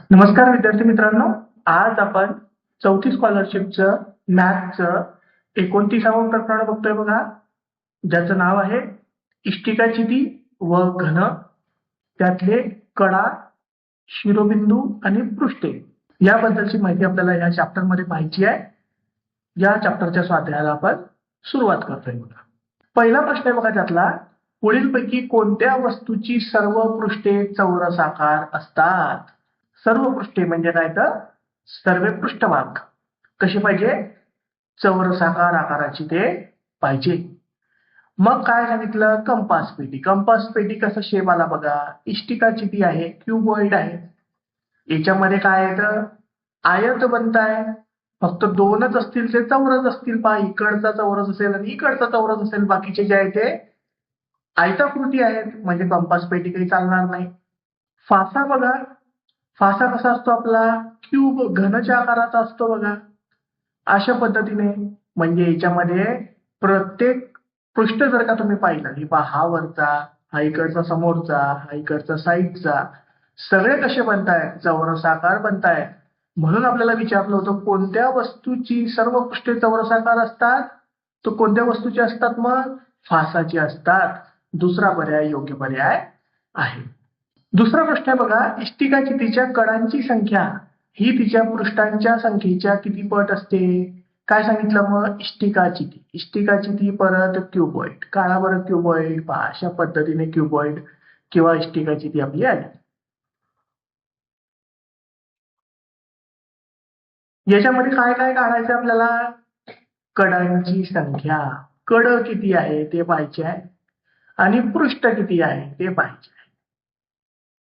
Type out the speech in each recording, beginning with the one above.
नमस्कार विद्यार्थी मित्रांनो. आज आपण चौथी स्कॉलरशिपचं मॅथचं 29वा प्रकरण बघतोय बघा, ज्याचं नाव आहे इष्टिकाचिती व घन, त्यातले कडा, शिरोबिंदू आणि पृष्ठे याबद्दलची माहिती आपल्याला या चॅप्टर मध्ये पाहायची आहे. या चॅप्टरच्या स्वाध्यायाला आपण सुरुवात करतोय बघा. पहिला प्रश्न आहे बघा त्यातला, पुढीलपैकी कोणत्या वस्तूची सर्व पृष्ठे चौरसाकार असतात? सर्व पृष्ठे म्हणजे काय तर सर्व पृष्ठभाग कसे पाहिजे? चौरसाकार आकाराची ते पाहिजे. मग काय सांगितलं? कंपास पेटी. कंपास पेटी कसं शेप आला बघा, इष्टिकाचिती आहे, क्युबॉइड आहे. याच्यामध्ये काय आहे तर आयत बनताय, फक्त दोनच असतील ते चौरस असतील. पहा, इकडचा चौरस असेल आणि इकडचा चौरस असेल, बाकीचे जे आहे ते आयताकृती आहेत, म्हणजे कंपास पेटी काही चालणार नाही. फासा बघा, फासा कसा असतो आपला? क्यूब घनच्या आकाराचा असतो बघा. अशा पद्धतीने म्हणजे याच्यामध्ये प्रत्येक पृष्ठ जर का तुम्ही पाहिलं, की पहा हा वरचा, हा इकडचा समोरचा, हा इकडचा साईडचा, सगळे कसे बनतायत? चौरसाकार बनतायत. म्हणून आपल्याला विचारलं होतं कोणत्या वस्तूची सर्व पृष्ठे चौरसाकार असतात? तर कोणत्या वस्तूची असतात? मग फासाची असतात. दुसरा पर्याय योग्य पर्याय आहे. दुसरा प्रश्न आहे बघा, इष्टिकाचितीच्या कडांची संख्या ही तिच्या पृष्ठांच्या संख्येच्या किती पट असते? काय सांगितलं मग? इष्टिकाचिती. इष्टिकाचिती परत क्युबॉइड. काळा बरं क्युबॉइड. पहा, अशा पद्धतीने क्युबॉइड किंवा इष्टिकाचिती आपली आली. याच्यामध्ये काय काय काढायचं आपल्याला? कडांची संख्या, कड किती आहे ते पाहायचे आहे, आणि पृष्ठ किती आहे ते पाहायचे आहे.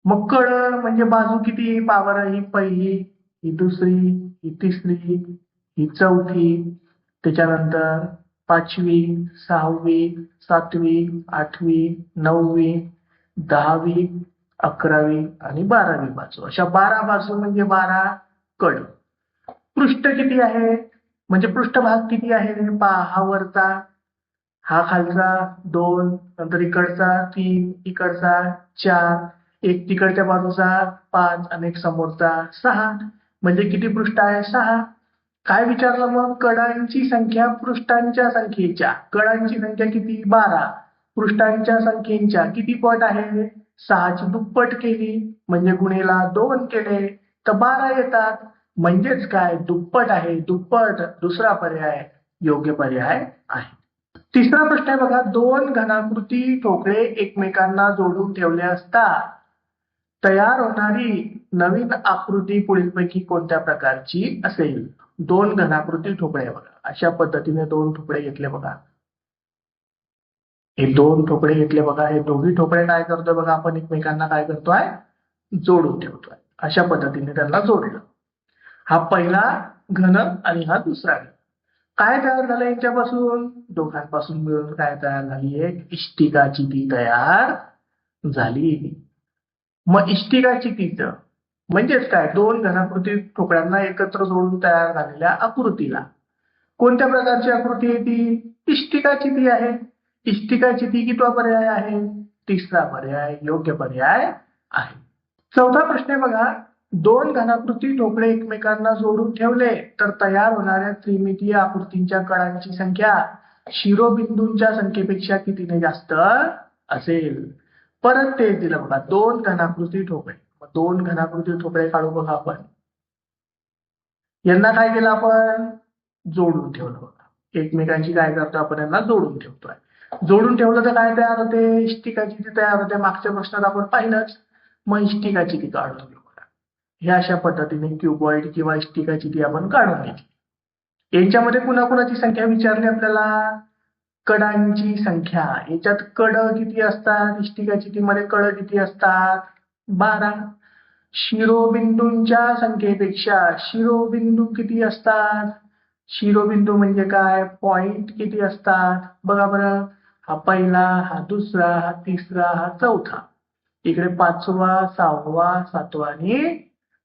मग कड म्हणजे बाजू किती? पावर, ही पहिली, ही दुसरी, ही तिसरी, ही चौथी, त्याच्यानंतर पाचवी, सहावी, सातवी, आठवी, नववी, 10वी, 11वी आणि 12वी बाजू. अशा 12 बाजू म्हणजे 12 कड. पृष्ठ किती आहे म्हणजे पृष्ठभाग किती आहे? पहा, हा वरचा, हा खालचा 2, नंतर इकडचा 3, इकडचा 4, एक तिकडच्या बाजूचा 5 आणि एक समोरचा 6, म्हणजे किती पृष्ठ आहे? 6. काय विचारलं मग? कडांची संख्या पृष्ठांच्या संख्येच्या. कडांची संख्या किती? 12. पृष्ठांच्या संख्येच्या किती पट आहे? 6ची दुप्पट केली म्हणजे गुणेला 2 केले तर 12 येतात. म्हणजेच काय? दुप्पट आहे. दुप्पट दुसरा पर्याय योग्य पर्याय आहे. तिसरा प्रश्न आहे बघा, दोन घनाकृती ठोकळे एकमेकांना जोडून ठेवले असता तयार होणारी नवीन आकृती पुढीलपैकी कोणत्या प्रकारची असेल? दोन घनाकृती ठोकळे बघा, अशा पद्धतीने दोन ठोकळे घेतले बघा. हे दोन ठोकळे घेतले बघा. हे दोघी ठोकळे काय करतोय बघा, आपण एकमेकांना काय करतोय? जोडून ठेवतोय. अशा पद्धतीने त्यांना जोडलं. हा पहिला घन आणि हा दुसरा घन. काय तयार झालं यांच्यापासून? दोघांपासून मिळून काय तयार झाली? एक इष्टिकाचिती तयार झाली. मग इष्टिकाचितीचं म्हणजेच काय? दोन घनाकृती ठोकळ्यांना एकत्र जोडून तयार झालेल्या आकृतीला कोणत्या प्रकारची आकृती आहे ती? इष्टिकाचिती आहे. इष्टिकाचिती कितवा पर्याय आहे? तिसरा पर्याय योग्य पर्याय आहे. चौथा प्रश्न आहे बघा, दोन घनाकृती ठोकळे एकमेकांना जोडून ठेवले तर तयार होणाऱ्या त्रिमितीय आकृतींच्या कडांची संख्या शिरोबिंदूंच्या संख्येपेक्षा कितीने जास्त असेल? परत ते दिलं बघा, दोन घनाकृती ठोकळे. दोन घनाकृती ठोकळे काढू बघा आपण. यांना काय केलं आपण? जोडून ठेवलं बघा. एकमेकांशी काय करतो आपण? यांना जोडून ठेवतोय. जोडून ठेवलं तर काय तयार होते? इष्टिकाचिती तयार होते. मागच्या प्रश्नात आपण पाहिलंच. मग इष्टिकाचिती काढून घेऊ बघा. हे अशा पद्धतीने क्युबॉइड किंवा इष्टिकाचिती आपण काढून घेतली. यांच्यामध्ये कुणाकुणाची संख्या विचारली आपल्याला? कडांची संख्या. याच्यात कड किती असतात? इष्टिकाचितीमध्ये कड किती असतात? 12. शिरोबिंदूंच्या संख्येपेक्षा शिरोबिंदू किती असतात? शिरोबिंदू म्हणजे काय? पॉइंट किती असतात? बघा बरं, हा पहिला, हा दुसरा, हा तिसरा, हा चौथा. इकडे 5वा, 6वा, 7वा आणि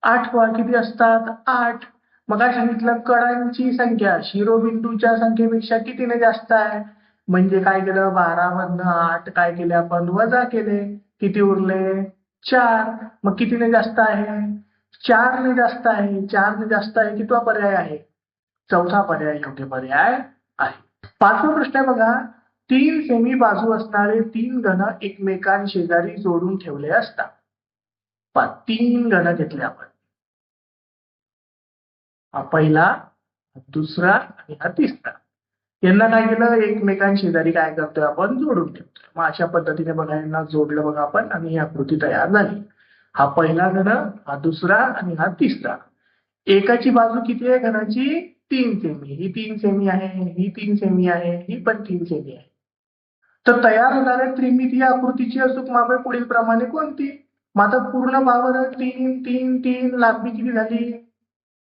8वा किती असतात? 8. मग काय सांगितलं? कडांची संख्या शिरोबिंदूच्या संख्येपेक्षा कितीने जास्त आहे? म्हणजे काय केलं? 12 मधनं 8 काय केले आपण? वजा केले. किती उरले? 4. मग कितीने जास्त आहे? 4 ने जास्त आहे, 4 ने जास्त आहे कितवा पर्याय आहे? चौथा पर्याय योग्य पर्याय आहे. 5वा प्रश्न आहे बघा, 3 सेमी बाजू असणारे 3 घन एकमेकांशेजारी जोडून ठेवले असतात. 3 घन घेतले आपण. हा पहिला, हा दुसरा आणि हा तिसरा. यांना काय केलं, एकमेकांशेजारी काय करतोय आपण, जोडून ठेवतोय. मग अशा पद्धतीने बघा यांना जोडलं बघा आपण आणि ही आकृती तयार झाली. हा पहिला घन, हा दुसरा आणि हा तिसरा. एकाची बाजू किती आहे घनाची? 3 सेमी. ही 3 सेमी आहे, ही 3 सेमी आहे, ही पण 3 सेमी आहे. तर तयार होणाऱ्या त्रिमितीय आकृतीची अचूक मापे पुढील प्रमाणे कोणती? मग आता पूर्ण पावर 3 3 3 लांबी किती झाली?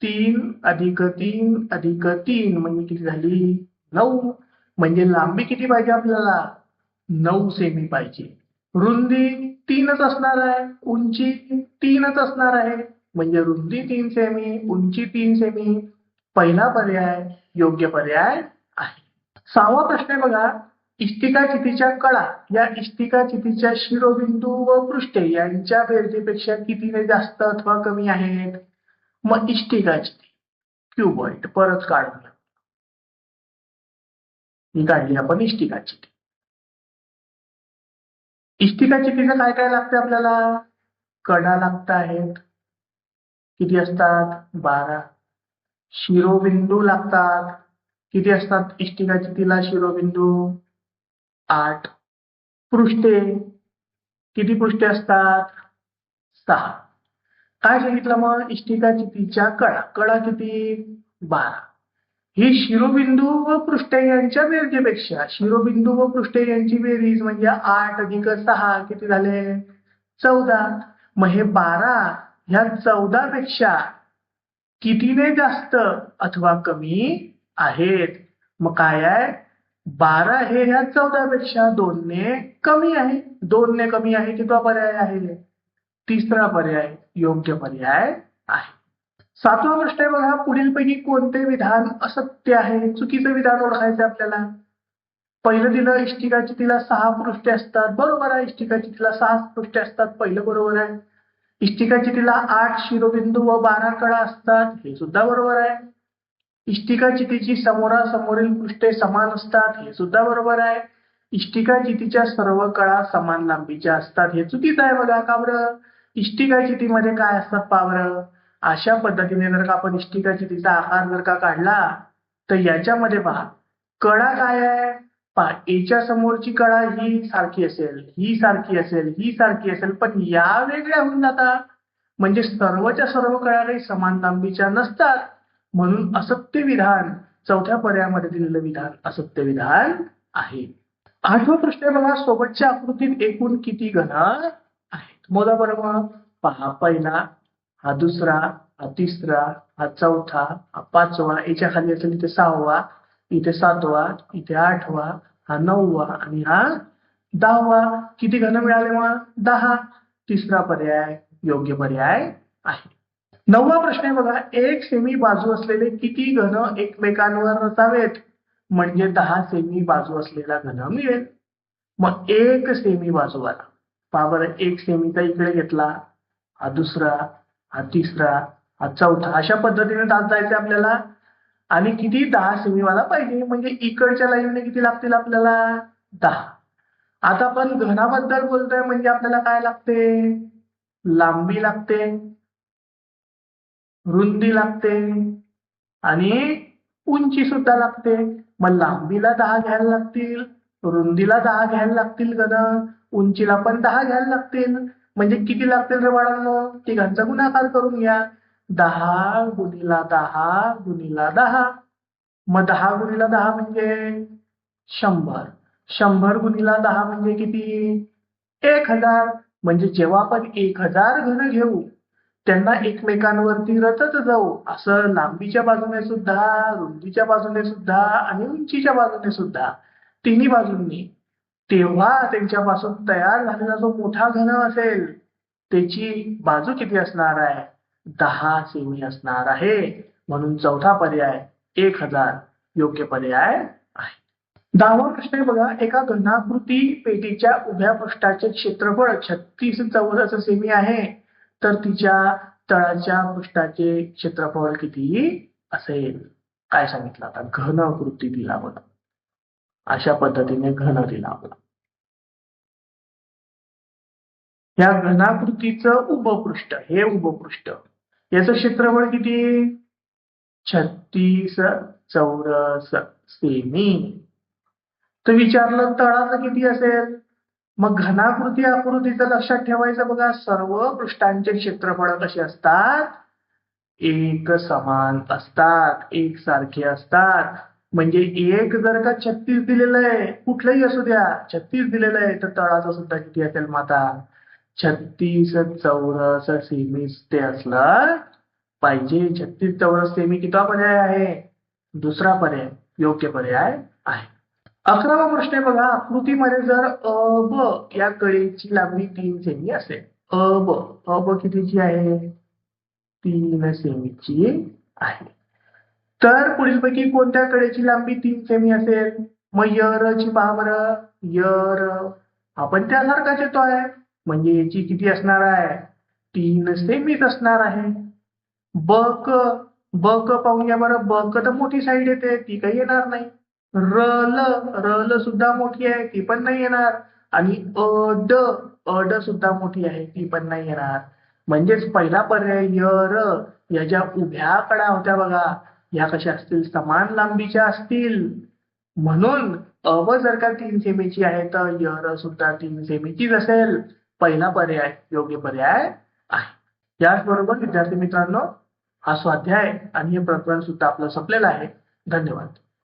3 अधिक 3 अधिक 3 म्हणजे किती झाली? 9. म्हणजे लांबी किती पाहिजे आपल्याला? 9 सेमी पाहिजे. रुंदी 3च असणार आहे, उंची 3च असणार आहे. म्हणजे रुंदी 3 सेमी, उंची 3 सेमी. पहिला पर्याय योग्य पर्याय आहे. 6वा प्रश्न आहे बघा, इष्टिकाचितीच्या कडा या इष्टिकाचितीच्या शिरोबिंदू व पृष्ठे यांच्या बेरजेपेक्षा कितीने जास्त अथवा कमी आहेत? मग इष्टिकाचिती क्युबॉइड परत काढूया. ही काढली आपण इष्टिकाचिती. इष्टिकाचितीचं काय काय लागतं आपल्याला? कडा लागत आहेत, किती असतात? 12. शिरोबिंदू लागतात, किती असतात इष्टिकाचितीला शिरोबिंदू? 8. पृष्ठे, किती पृष्ठे असतात? 6. काय सांगितलं मग? इष्टिकाचितीच्या कडा, कडा किती? 12. ही शिरोबिंदू व पृष्ठे यांच्या बेरजेपेक्षा, शिरोबिंदू व पृष्ठे यांची बेरीज म्हणजे 8 अधिक 6 किती झाले? 14. मग हे 12 ह्या 14 पेक्षा कितीने जास्त अथवा कमी आहेत? मग काय आहे? 12 हे ह्या 14 पेक्षा 2 ने कमी आहे. 2 ने कमी आहे कितवा पर्याय आहे? तिसरा पर्याय योग्य पर्याय आहे. 7वा प्रश्न आहे बघा, पुढीलपैकी कोणते विधान असत्य आहे? चुकीचं विधान ओळखायचं आपल्याला. पहिलं दिलं इष्टिकाचितीला 6 पृष्ठे असतात, बरोबर आहे. इष्टिकाचितीला 6 पृष्ठे असतात, पहिलं बरोबर आहे. इष्टिकाचितीला 8 शिरोबिंदू व 12 कडा असतात, हे सुद्धा बरोबर आहे. इष्टिकाचितीची समोरासमोरील पृष्ठे समान असतात, हे सुद्धा बरोबर आहे. इष्टिकाचितीच्या सर्व कडा समान लांबीच्या असतात, हे चुकीचं आहे बघा. का बरं? इष्टिकाचितीमध्ये काय असतात पावर? अशा पद्धतीने जर का आपण इष्टिकाचितीचा आकार जर का काढला तर याच्यामध्ये पहा कडा काय आहे? पहा, एच्या समोरची कडा ही सारखी असेल, ही सारखी असेल, ही सारखी असेल, पण या वेगळ्या होऊन जातात. म्हणजे सर्वच्या सर्व कडा काही समान लांबीच्या नसतात. म्हणून असत्य विधान, चौथ्या पर्यायामध्ये दिलेलं विधान असत्य विधान आहे. 8वा प्रश्न आहे बघा, सोबतच्या आकृतीत एकूण किती घन आहेत? मोजा बरोबर. पहा, पहिला, हा दुसरा, हा तिसरा, हा चौथा, हा 5वा, याच्या खाली असेल इथे 6वा, इथे 7वा, इथे 8वा, हा 9वा आणि हा 10वा. किती घन मिळाले मग? 10. तिसरा पर्याय योग्य पर्याय आहे. 9वा प्रश्न आहे बघा, 1 सेमी बाजू असलेले किती घन एकमेकांवर रचावेत म्हणजे 10 सेमी बाजू असलेला घन मिळेल? मग 1 सेमी बाजूवाला, पहा बरं, 1 सेमीचा इकडे घेतला, हा दुसरा, हा तिसरा, हा चौथा, अशा पद्धतीने जात जायचं आपल्याला. आणि किती? 10 सेमीवाला पाहिजे. म्हणजे इकडच्या लाईनने किती लागतील आपल्याला? 10. आता आपण घनाबद्दल बोलतोय म्हणजे आपल्याला काय लागते? लांबी लागते, रुंदी लागते आणि उंची सुद्धा लागते. मग लांबीला 10 घ्यायला लागतील, रुंदीला 10 घ्यायला लागतील घन, उंचीला पण 10 घ्यायला लागतील. म्हणजे किती लागतील रे बाळांनो? तिघांचा गुणाकार करून घ्या. 10 गुणिला 10 गुणिला 10. मग 10 गुणिला 10 म्हणजे 100. 100 गुणिला 10 म्हणजे किती? 1000. म्हणजे जेव्हा आपण 1000 घन घेऊ त्यांना एकमेकांवरती रचत जाऊ, असं लांबीच्या बाजूने सुद्धा, रुंदीच्या बाजूने सुद्धा आणि उंचीच्या बाजूने सुद्धा, तिन्ही बाजूंनी. तेव्हा त्यांच्यापासून तयार झालेला जो मोठा घन असेल त्याची बाजू किती असणार आहे? 10 सेमी असणार आहे. म्हणून चौथा पर्याय 1000 योग्य पर्याय आहे. 10वा प्रश्न आहे बघा, एका घनाकृती पेटीच्या उभ्या पृष्ठाचे क्षेत्रफळ 36 चौरस सेमी आहे, तर तिच्या तळाच्या पृष्ठाचे क्षेत्रफळ किती असेल? काय सांगितलं आता? घनाकृती दिला बघा. अशा पद्धतीने घन दिला बघा. या घनाकृतीचं उपपृष्ठ, हे उपपृष्ठ, याचं क्षेत्रफळ किती? 36 चौरस सेमी. तर विचारलं तळाचं किती असेल? मग घनाकृती आकृतीचं लक्षात ठेवायचं बघा. सर्व पृष्ठांचे क्षेत्रफळ कसे असतात? एक समान असतात, एक सारखे असतात. म्हणजे एक जर का 36 दिलेलं आहे, कुठलंही असू द्या, 36 दिलेलं आहे, तर तळाचं सुद्धा किती असेल माता? 36 चौरस सेमी ते असलं पाहिजे. 36 चौरस सेमी कितवा पर्याय आहे? दुसरा पर्याय योग्य पर्याय आहे. 11वा प्रश्न आहे बघा. आकृतीमध्ये जर अ ब या कडेची लांबी 3 सेमी असेल. अ ब कितीची आहे? 3 सेमीची आहे. तर पुढीलपैकी कोणत्या कडेची लांबी 3 सेमी असेल? मग य र ची पहा बरं. य र आपण त्यासारखाच येतोय, म्हणजे याची किती असणार आहे? 3 सेमीच असणार आहे. ब क पाहून घ्या बरं. ब क तर मोठी साईड येते, ती काही येणार नाही. र ल सुद्धा मोठी आहे, ती पण नाही येणार. आणि अ ड सुद्धा मोठी आहे, ती पण नाही येणार. म्हणजेच पहिला पर्याय य र या ज्या उभ्या कडा होत्या बघा, या कशा असतील? समान लांबीच्या असतील. म्हणून अ ब जर का 3 सेमीची आहे तर य र सुद्धा 3 सेमीचीच असेल. पहिला पर्याय योग्य पर्याय आहे. याचबरोबर विद्यार्थी मित्रांनो, हा स्वाध्याय आणि हे प्रकरण सुद्धा आपलं संपलेलं आहे. धन्यवाद.